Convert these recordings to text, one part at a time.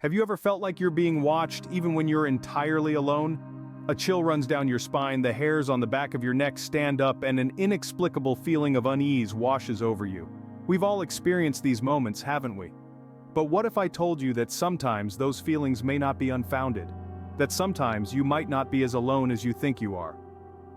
Have you ever felt like you're being watched even when you're entirely alone? A chill runs down your spine, the hairs on the back of your neck stand up, and an inexplicable feeling of unease washes over you. We've all experienced these moments, haven't we? But what if I told you that sometimes those feelings may not be unfounded? That sometimes you might not be as alone as you think you are?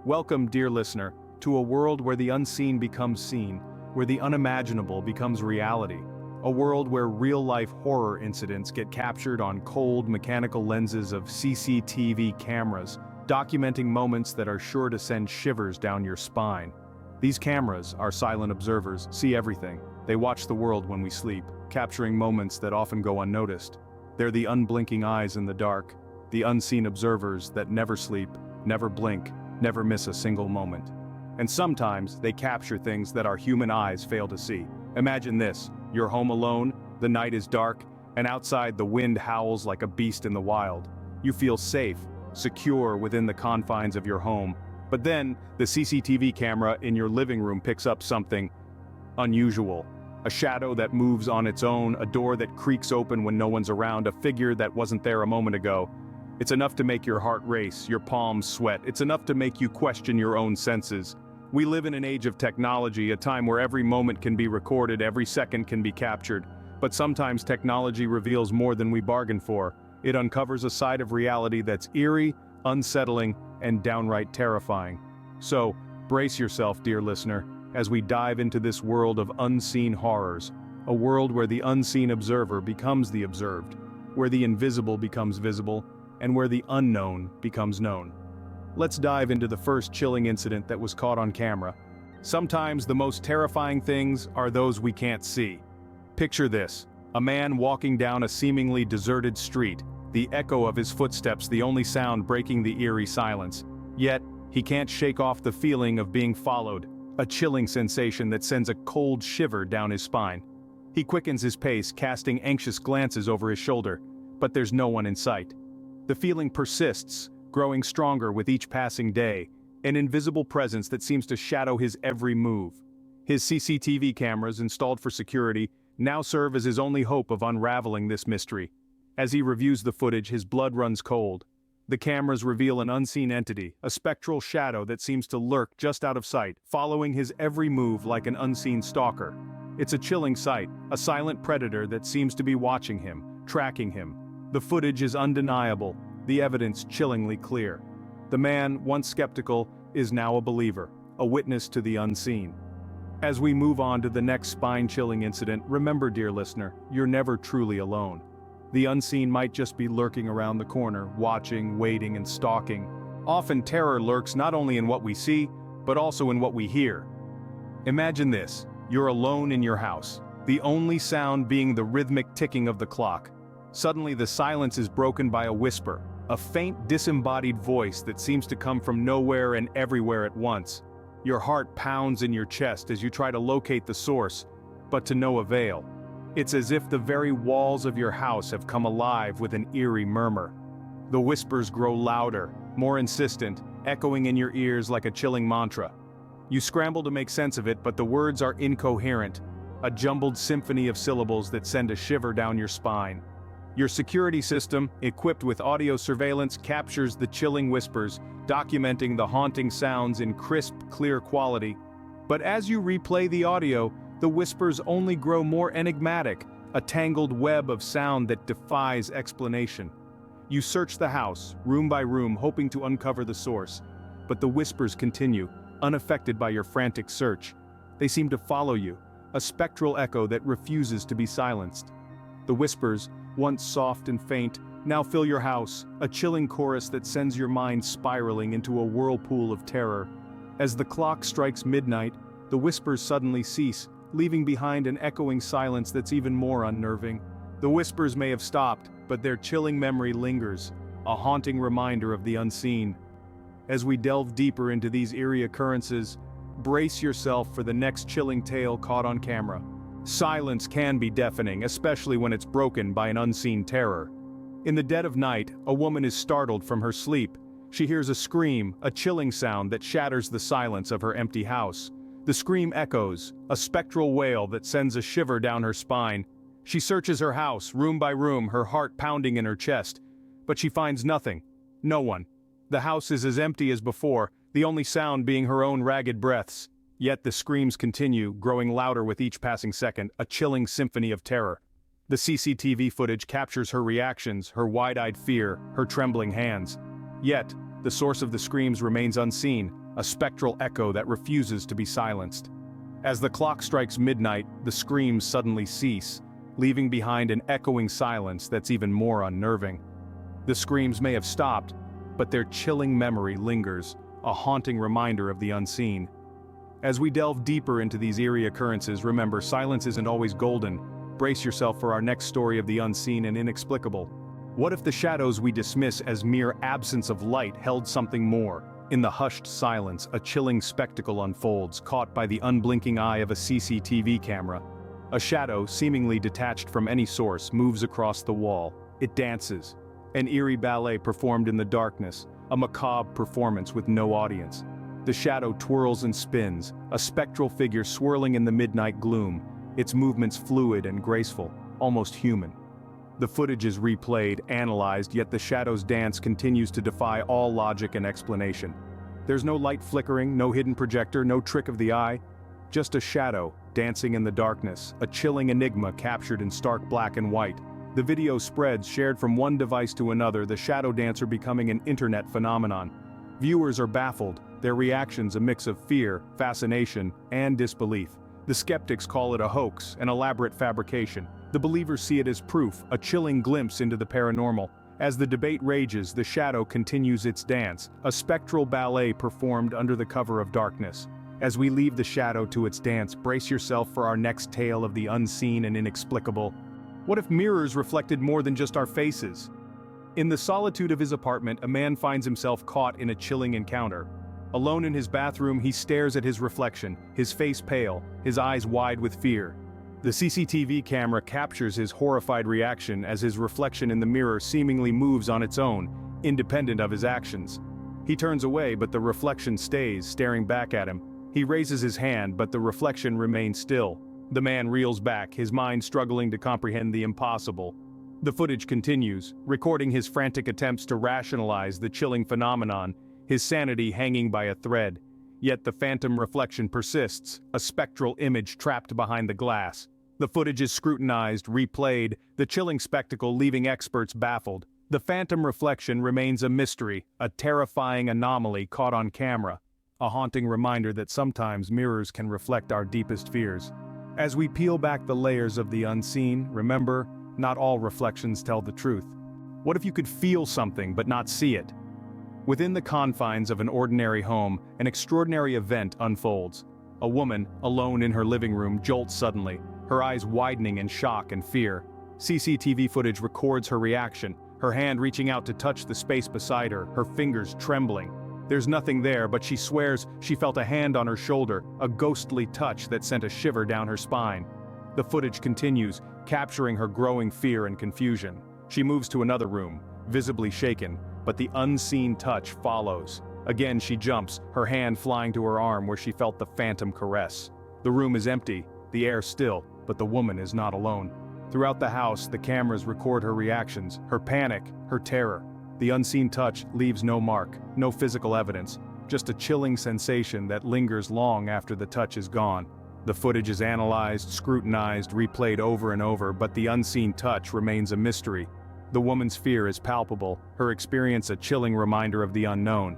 Welcome, dear listener, to a world where the unseen becomes seen, where the unimaginable becomes reality. A world where real-life horror incidents get captured on cold, mechanical lenses of CCTV cameras, documenting moments that are sure to send shivers down your spine. These cameras, our silent observers, see everything. They watch the world when we sleep, capturing moments that often go unnoticed. They're the unblinking eyes in the dark, the unseen observers that never sleep, never blink, never miss a single moment. And sometimes they capture things that our human eyes fail to see. Imagine this: you're home alone, the night is dark, and outside the wind howls like a beast in the wild. You feel safe, secure within the confines of your home. But then, the CCTV camera in your living room picks up something unusual. A shadow that moves on its own, a door that creaks open when no one's around, a figure that wasn't there a moment ago. It's enough to make your heart race, your palms sweat. It's enough to make you question your own senses. We live in an age of technology, a time where every moment can be recorded, every second can be captured. But sometimes technology reveals more than we bargained for. It uncovers a side of reality that's eerie, unsettling, and downright terrifying. So, brace yourself, dear listener, as we dive into this world of unseen horrors, a world where the unseen observer becomes the observed, where the invisible becomes visible, and where the unknown becomes known. Let's dive into the first chilling incident that was caught on camera. Sometimes the most terrifying things are those we can't see. Picture this: a man walking down a seemingly deserted street, the echo of his footsteps the only sound breaking the eerie silence. Yet, he can't shake off the feeling of being followed, a chilling sensation that sends a cold shiver down his spine. He quickens his pace, casting anxious glances over his shoulder, but there's no one in sight. The feeling persists, growing stronger with each passing day, an invisible presence that seems to shadow his every move. His CCTV cameras, installed for security, now serve as his only hope of unraveling this mystery. As he reviews the footage, his blood runs cold. The cameras reveal an unseen entity, a spectral shadow that seems to lurk just out of sight, following his every move like an unseen stalker. It's a chilling sight, a silent predator that seems to be watching him, tracking him. The footage is undeniable, the evidence chillingly clear. The man, once skeptical, is now a believer, a witness to the unseen. As we move on to the next spine-chilling incident, remember, dear listener, you're never truly alone. The unseen might just be lurking around the corner, watching, waiting, and stalking. Often terror lurks not only in what we see, but also in what we hear. Imagine this: you're alone in your house, the only sound being the rhythmic ticking of the clock. Suddenly the silence is broken by a whisper, a faint disembodied voice that seems to come from nowhere and everywhere at once. Your heart pounds in your chest as you try to locate the source, but to no avail. It's as if the very walls of your house have come alive with an eerie murmur. The whispers grow louder, more insistent, echoing in your ears like a chilling mantra. You scramble to make sense of it, but the words are incoherent, a jumbled symphony of syllables that send a shiver down your spine. Your security system, equipped with audio surveillance, captures the chilling whispers, documenting the haunting sounds in crisp, clear quality. But as you replay the audio, the whispers only grow more enigmatic, a tangled web of sound that defies explanation. You search the house, room by room, hoping to uncover the source. But the whispers continue, unaffected by your frantic search. They seem to follow you, a spectral echo that refuses to be silenced. The whispers, once soft and faint, now fill your house, a chilling chorus that sends your mind spiraling into a whirlpool of terror. As the clock strikes midnight, the whispers suddenly cease, leaving behind an echoing silence that's even more unnerving. The whispers may have stopped, but their chilling memory lingers, a haunting reminder of the unseen. As we delve deeper into these eerie occurrences, brace yourself for the next chilling tale caught on camera. Silence can be deafening, especially when it's broken by an unseen terror. In the dead of night, a woman is startled from her sleep. She hears a scream, a chilling sound that shatters the silence of her empty house. The scream echoes, a spectral wail that sends a shiver down her spine. She searches her house, room by room, her heart pounding in her chest. But she finds nothing. No one. The house is as empty as before, the only sound being her own ragged breaths. Yet the screams continue, growing louder with each passing second, a chilling symphony of terror. The CCTV footage captures her reactions, her wide-eyed fear, her trembling hands. Yet, the source of the screams remains unseen, a spectral echo that refuses to be silenced. As the clock strikes midnight, the screams suddenly cease, leaving behind an echoing silence that's even more unnerving. The screams may have stopped, but their chilling memory lingers, a haunting reminder of the unseen. As we delve deeper into these eerie occurrences, remember, silence isn't always golden. Brace yourself for our next story of the unseen and inexplicable. What if the shadows we dismiss as mere absence of light held something more? In the hushed silence, a chilling spectacle unfolds, caught by the unblinking eye of a CCTV camera. A shadow, seemingly detached from any source, moves across the wall. It dances. An eerie ballet performed in the darkness, a macabre performance with no audience. The shadow twirls and spins, a spectral figure swirling in the midnight gloom, its movements fluid and graceful, almost human. The footage is replayed, analyzed, yet the shadow's dance continues to defy all logic and explanation. There's no light flickering, no hidden projector, no trick of the eye. Just a shadow, dancing in the darkness, a chilling enigma captured in stark black and white. The video spreads, shared from one device to another, the shadow dancer becoming an internet phenomenon. Viewers are baffled, their reactions a mix of fear, fascination, and disbelief. The skeptics call it a hoax, an elaborate fabrication. The believers see it as proof, a chilling glimpse into the paranormal. As the debate rages, the shadow continues its dance, a spectral ballet performed under the cover of darkness. As we leave the shadow to its dance, brace yourself for our next tale of the unseen and inexplicable. What if mirrors reflected more than just our faces? In the solitude of his apartment, a man finds himself caught in a chilling encounter. Alone in his bathroom, he stares at his reflection, his face pale, his eyes wide with fear. The CCTV camera captures his horrified reaction as his reflection in the mirror seemingly moves on its own, independent of his actions. He turns away, but the reflection stays, staring back at him. He raises his hand, but the reflection remains still. The man reels back, his mind struggling to comprehend the impossible. The footage continues, recording his frantic attempts to rationalize the chilling phenomenon, his sanity hanging by a thread. Yet the phantom reflection persists, a spectral image trapped behind the glass. The footage is scrutinized, replayed, the chilling spectacle leaving experts baffled. The phantom reflection remains a mystery, a terrifying anomaly caught on camera. A haunting reminder that sometimes mirrors can reflect our deepest fears. As we peel back the layers of the unseen, remember, not all reflections tell the truth. What if you could feel something but not see it? Within the confines of an ordinary home, an extraordinary event unfolds. A woman, alone in her living room, jolts suddenly, her eyes widening in shock and fear. CCTV footage records her reaction, her hand reaching out to touch the space beside her, her fingers trembling. There's nothing there, but she swears she felt a hand on her shoulder, a ghostly touch that sent a shiver down her spine. The footage continues, capturing her growing fear and confusion. She moves to another room, visibly shaken, but the unseen touch follows. Again she jumps, her hand flying to her arm where she felt the phantom caress. The room is empty, the air still, but the woman is not alone. Throughout the house, the cameras record her reactions, her panic, her terror. The unseen touch leaves no mark, no physical evidence, just a chilling sensation that lingers long after the touch is gone. The footage is analyzed, scrutinized, replayed over and over, but the unseen touch remains a mystery. The woman's fear is palpable, her experience a chilling reminder of the unknown.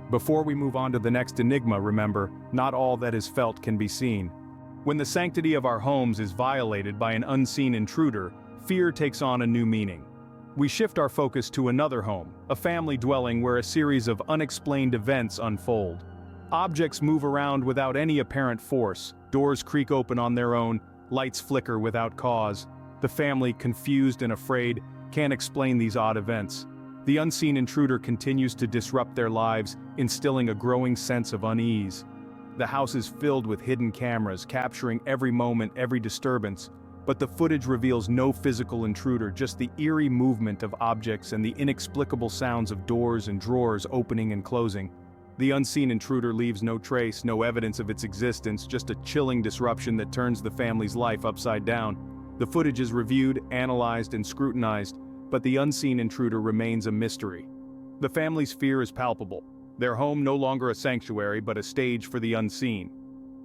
Before we move on to the next enigma, remember, not all that is felt can be seen. When the sanctity of our homes is violated by an unseen intruder, fear takes on a new meaning. We shift our focus to another home, a family dwelling where a series of unexplained events unfold. Objects move around without any apparent force, doors creak open on their own, lights flicker without cause. The family, confused and afraid, can't explain these odd events. The unseen intruder continues to disrupt their lives, instilling a growing sense of unease. The house is filled with hidden cameras, capturing every moment, every disturbance. But the footage reveals no physical intruder, just the eerie movement of objects and the inexplicable sounds of doors and drawers opening and closing. The unseen intruder leaves no trace, no evidence of its existence, just a chilling disruption that turns the family's life upside down. The footage is reviewed, analyzed, and scrutinized, but the unseen intruder remains a mystery. The family's fear is palpable, their home no longer a sanctuary but a stage for the unseen.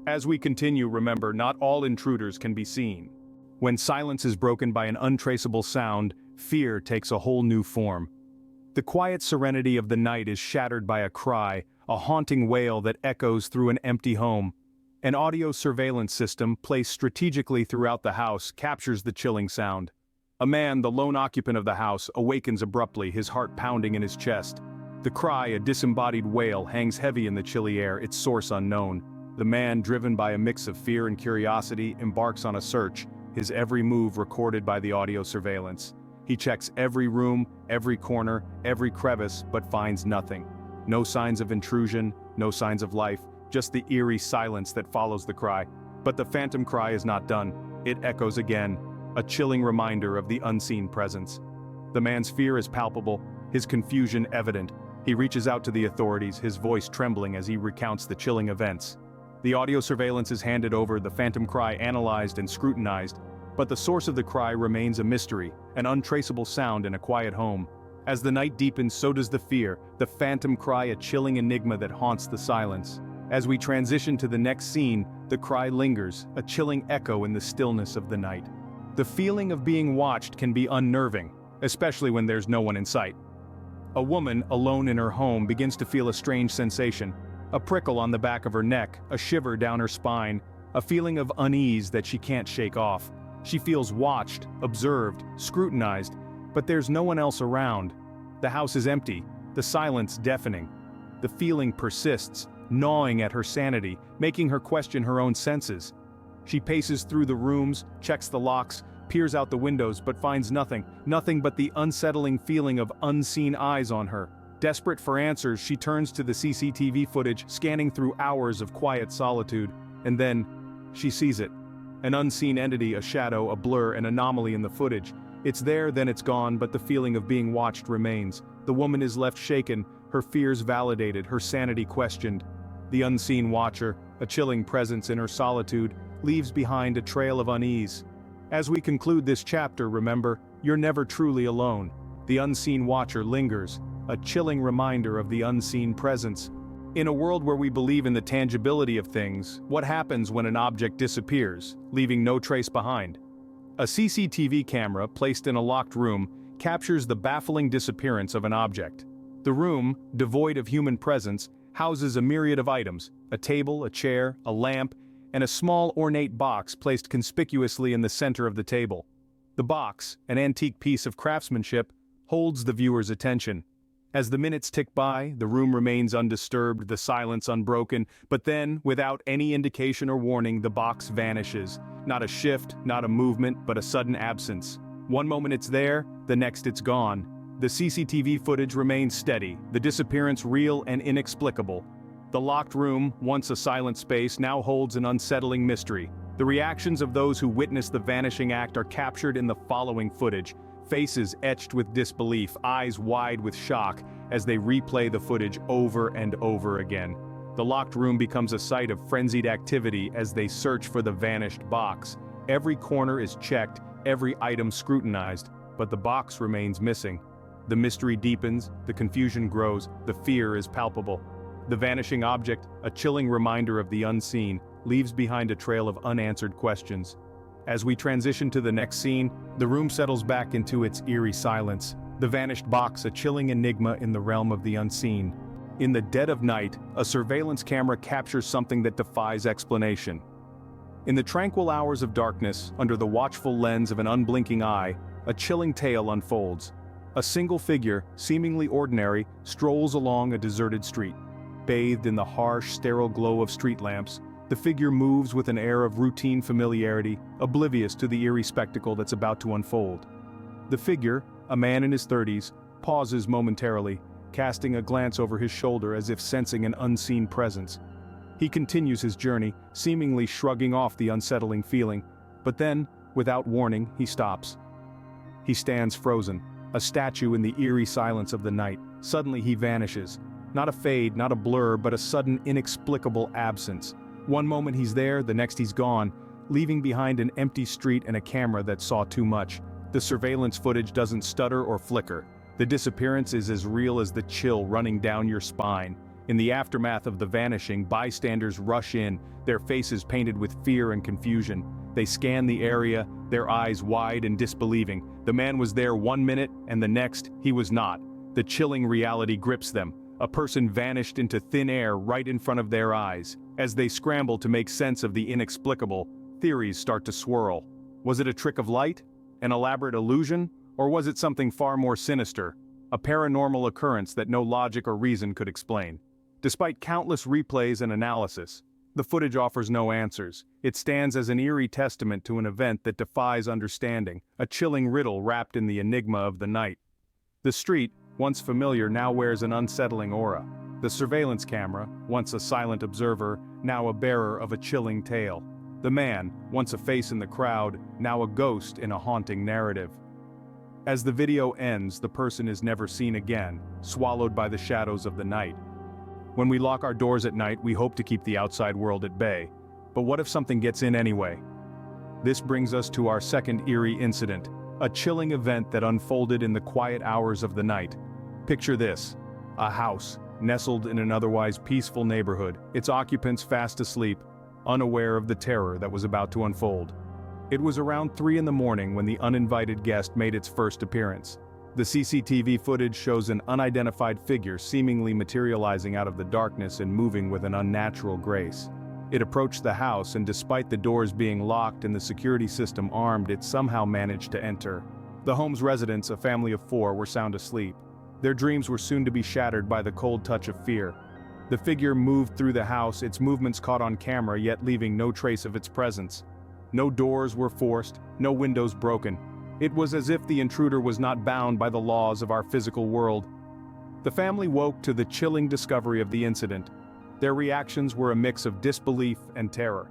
As we continue, remember, not all intruders can be seen. When silence is broken by an untraceable sound, fear takes a whole new form. The quiet serenity of the night is shattered by a cry, a haunting wail that echoes through an empty home. An audio surveillance system, placed strategically throughout the house, captures the chilling sound. A man, the lone occupant of the house, awakens abruptly, his heart pounding in his chest. The cry, a disembodied wail, hangs heavy in the chilly air, its source unknown. The man, driven by a mix of fear and curiosity, embarks on a search, his every move recorded by the audio surveillance. He checks every room, every corner, every crevice, but finds nothing. No signs of intrusion, no signs of life, just the eerie silence that follows the cry. But the phantom cry is not done. It echoes again, a chilling reminder of the unseen presence. The man's fear is palpable, his confusion evident. He reaches out to the authorities, his voice trembling as he recounts the chilling events. The audio surveillance is handed over, the phantom cry analyzed and scrutinized, but the source of the cry remains a mystery, an untraceable sound in a quiet home. As the night deepens, so does the fear, the phantom cry, a chilling enigma that haunts the silence. As we transition to the next scene, the cry lingers, a chilling echo in the stillness of the night. The feeling of being watched can be unnerving, especially when there's no one in sight. A woman, alone in her home, begins to feel a strange sensation. A prickle on the back of her neck, a shiver down her spine, a feeling of unease that she can't shake off. She feels watched, observed, scrutinized, but there's no one else around. The house is empty, the silence deafening. The feeling persists, gnawing at her sanity, making her question her own senses. She paces through the rooms, checks the locks, peers out the windows, but finds nothing but the unsettling feeling of unseen eyes on her. Desperate for answers, she turns to the CCTV footage, scanning through hours of quiet solitude. And then, she sees it. An unseen entity, a shadow, a blur, an anomaly in the footage. It's there, then it's gone, but the feeling of being watched remains. The woman is left shaken, her fears validated, her sanity questioned. The unseen watcher, a chilling presence in her solitude, leaves behind a trail of unease. As we conclude this chapter, remember, you're never truly alone. The unseen watcher lingers, a chilling reminder of the unseen presence. In a world where we believe in the tangibility of things, what happens when an object disappears, leaving no trace behind? A CCTV camera placed in a locked room captures the baffling disappearance of an object. The room, devoid of human presence, houses a myriad of items: a table, a chair, a lamp, and a small ornate box placed conspicuously in the center of the table. The box, an antique piece of craftsmanship, holds the viewer's attention. As the minutes tick by, the room remains undisturbed, the silence unbroken, but then, without any indication or warning, the box vanishes. Not a shift, not a movement, but a sudden absence. One moment it's there, the next it's gone. The CCTV footage remains steady, the disappearance real and inexplicable. The locked room, once a silent space, now holds an unsettling mystery. The reactions of those who witnessed the vanishing act are captured in the following footage. Faces etched with disbelief, eyes wide with shock, as they replay the footage over and over again. The locked room becomes a site of frenzied activity as they search for the vanished box. Every corner is checked, every item scrutinized, but the box remains missing. The mystery deepens, the confusion grows, the fear is palpable. The vanishing object, a chilling reminder of the unseen, leaves behind a trail of unanswered questions. As we transition to the next scene, the room settles back into its eerie silence. The vanished box, a chilling enigma in the realm of the unseen. In the dead of night, a surveillance camera captures something that defies explanation. In the tranquil hours of darkness, under the watchful lens of an unblinking eye, a chilling tale unfolds. A single figure, seemingly ordinary, strolls along a deserted street. Bathed in the harsh, sterile glow of street lamps, the figure moves with an air of routine familiarity, oblivious to the eerie spectacle that's about to unfold. The figure, a man in his 30s, pauses momentarily, casting a glance over his shoulder as if sensing an unseen presence. He continues his journey, seemingly shrugging off the unsettling feeling, but then, without warning, he stops. He stands frozen, a statue in the eerie silence of the night. Suddenly he vanishes. Not a fade, not a blur, but a sudden, inexplicable absence. One moment he's there, the next he's gone, leaving behind an empty street and a camera that saw too much. The surveillance footage doesn't stutter or flicker. The disappearance is as real as the chill running down your spine. In the aftermath of the vanishing, bystanders rush in, their faces painted with fear and confusion. They scan the area, their eyes wide and disbelieving. The man was there 1 minute, and the next, he was not. The chilling reality grips them. A person vanished into thin air right in front of their eyes. As they scramble to make sense of the inexplicable, theories start to swirl. Was it a trick of light? An elaborate illusion? Or was it something far more sinister? A paranormal occurrence that no logic or reason could explain. Despite countless replays and analysis, the footage offers no answers. It stands as an eerie testament to an event that defies understanding, a chilling riddle wrapped in the enigma of the night. The street, once familiar, now wears an unsettling aura. The surveillance camera, once a silent observer, now a bearer of a chilling tale. The man, once a face in the crowd, now a ghost in a haunting narrative. As the video ends, the person is never seen again, swallowed by the shadows of the night. When we lock our doors at night, we hope to keep the outside world at bay. But what if something gets in anyway? This brings us to our second eerie incident, a chilling event that unfolded in the quiet hours of the night. Picture this: a house, nestled in an otherwise peaceful neighborhood, its occupants fast asleep, unaware of the terror that was about to unfold. It was around 3 in the morning when the uninvited guest made its first appearance. The CCTV footage shows an unidentified figure seemingly materializing out of the darkness and moving with an unnatural grace. It approached the house, and despite the doors being locked and the security system armed, it somehow managed to enter. The home's residents, a family of 4, were sound asleep. Their dreams were soon to be shattered by the cold touch of fear. The figure moved through the house, its movements caught on camera, yet leaving no trace of its presence. No doors were forced, no windows broken. It was as if the intruder was not bound by the laws of our physical world. The family woke to the chilling discovery of the incident. Their reactions were a mix of disbelief and terror.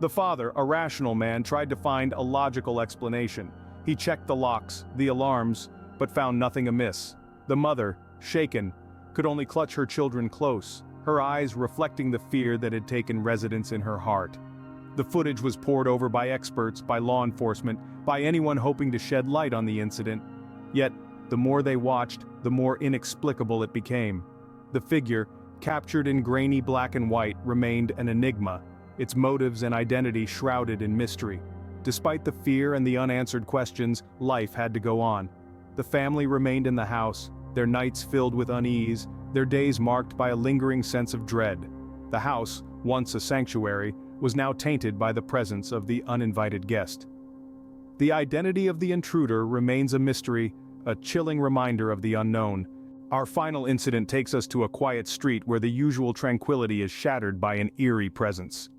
The father, a rational man, tried to find a logical explanation. He checked the locks, the alarms, but found nothing amiss. The mother, shaken, could only clutch her children close, her eyes reflecting the fear that had taken residence in her heart. The footage was pored over by experts, by law enforcement, by anyone hoping to shed light on the incident. Yet, the more they watched, the more inexplicable it became. The figure, captured in grainy black and white, remained an enigma, its motives and identity shrouded in mystery. Despite the fear and the unanswered questions, life had to go on. The family remained in the house, their nights filled with unease, their days marked by a lingering sense of dread. The house, once a sanctuary, was now tainted by the presence of the uninvited guest. The identity of the intruder remains a mystery, a chilling reminder of the unknown. Our final incident takes us to a quiet street where the usual tranquility is shattered by an eerie presence.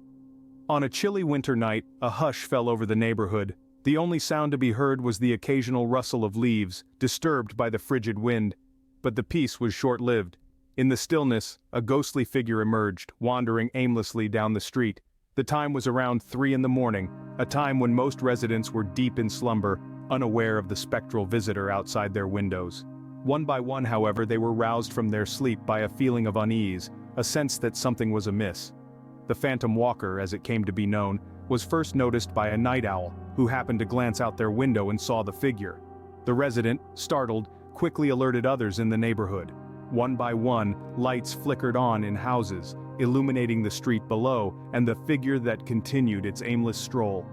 On a chilly winter night, a hush fell over the neighborhood. The only sound to be heard was the occasional rustle of leaves, disturbed by the frigid wind. But the peace was short-lived. In the stillness, a ghostly figure emerged, wandering aimlessly down the street. The time was around 3 in the morning, a time when most residents were deep in slumber, unaware of the spectral visitor outside their windows. One by one, however, they were roused from their sleep by a feeling of unease, a sense that something was amiss. The phantom walker, as it came to be known, was first noticed by a night owl, who happened to glance out their window and saw the figure. The resident, startled, quickly alerted others in the neighborhood. One by one, lights flickered on in houses, illuminating the street below and the figure that continued its aimless stroll.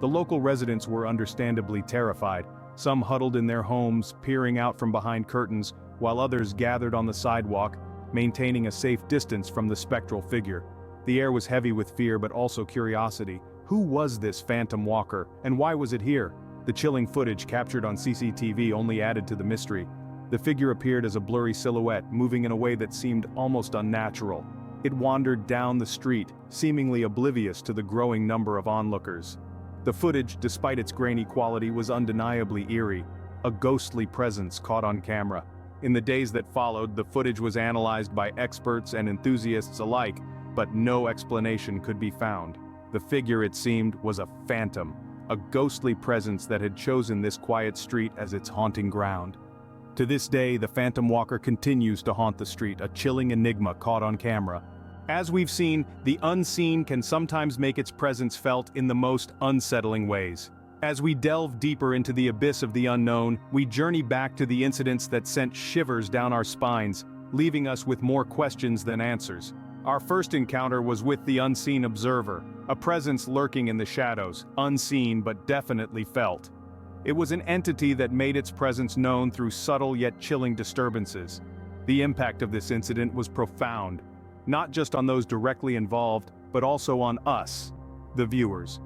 The local residents were understandably terrified, some huddled in their homes, peering out from behind curtains, while others gathered on the sidewalk, maintaining a safe distance from the spectral figure. The air was heavy with fear but also curiosity. Who was this phantom walker, and why was it here? The chilling footage captured on CCTV only added to the mystery. The figure appeared as a blurry silhouette, moving in a way that seemed almost unnatural. It wandered down the street, seemingly oblivious to the growing number of onlookers. The footage, despite its grainy quality, was undeniably eerie, a ghostly presence caught on camera. In the days that followed, the footage was analyzed by experts and enthusiasts alike, but no explanation could be found. The figure, it seemed, was a phantom, a ghostly presence that had chosen this quiet street as its haunting ground. To this day, the phantom walker continues to haunt the street, a chilling enigma caught on camera. As we've seen, the unseen can sometimes make its presence felt in the most unsettling ways. As we delve deeper into the abyss of the unknown, we journey back to the incidents that sent shivers down our spines, leaving us with more questions than answers. Our first encounter was with the unseen observer, a presence lurking in the shadows, unseen but definitely felt. It was an entity that made its presence known through subtle yet chilling disturbances. The impact of this incident was profound, not just on those directly involved, but also on us, the viewers.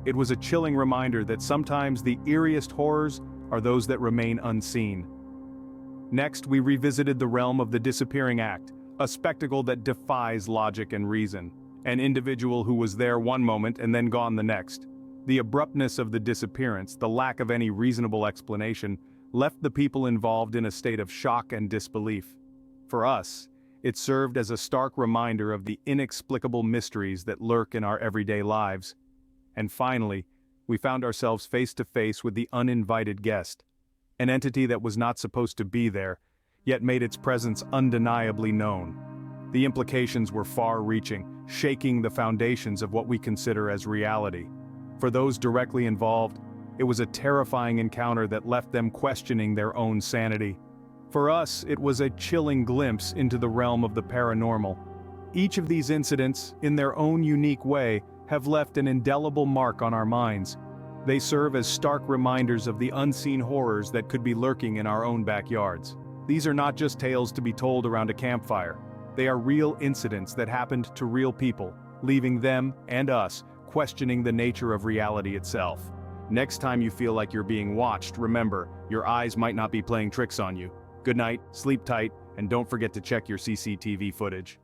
It was a chilling reminder that sometimes the eeriest horrors are those that remain unseen. Next, we revisited the realm of the disappearing act, a spectacle that defies logic and reason. An individual who was there one moment and then gone the next. The abruptness of the disappearance, the lack of any reasonable explanation, left the people involved in a state of shock and disbelief. For us, it served as a stark reminder of the inexplicable mysteries that lurk in our everyday lives. And finally, we found ourselves face to face with the uninvited guest, an entity that was not supposed to be there, yet made its presence undeniably known. The implications were far-reaching, shaking the foundations of what we consider as reality. For those directly involved, it was a terrifying encounter that left them questioning their own sanity. For us, it was a chilling glimpse into the realm of the paranormal. Each of these incidents, in their own unique way, have left an indelible mark on our minds. They serve as stark reminders of the unseen horrors that could be lurking in our own backyards. These are not just tales to be told around a campfire. They are real incidents that happened to real people, leaving them, and us, questioning the nature of reality itself. Next time you feel like you're being watched, remember, your eyes might not be playing tricks on you. Good night, sleep tight, and don't forget to check your CCTV footage.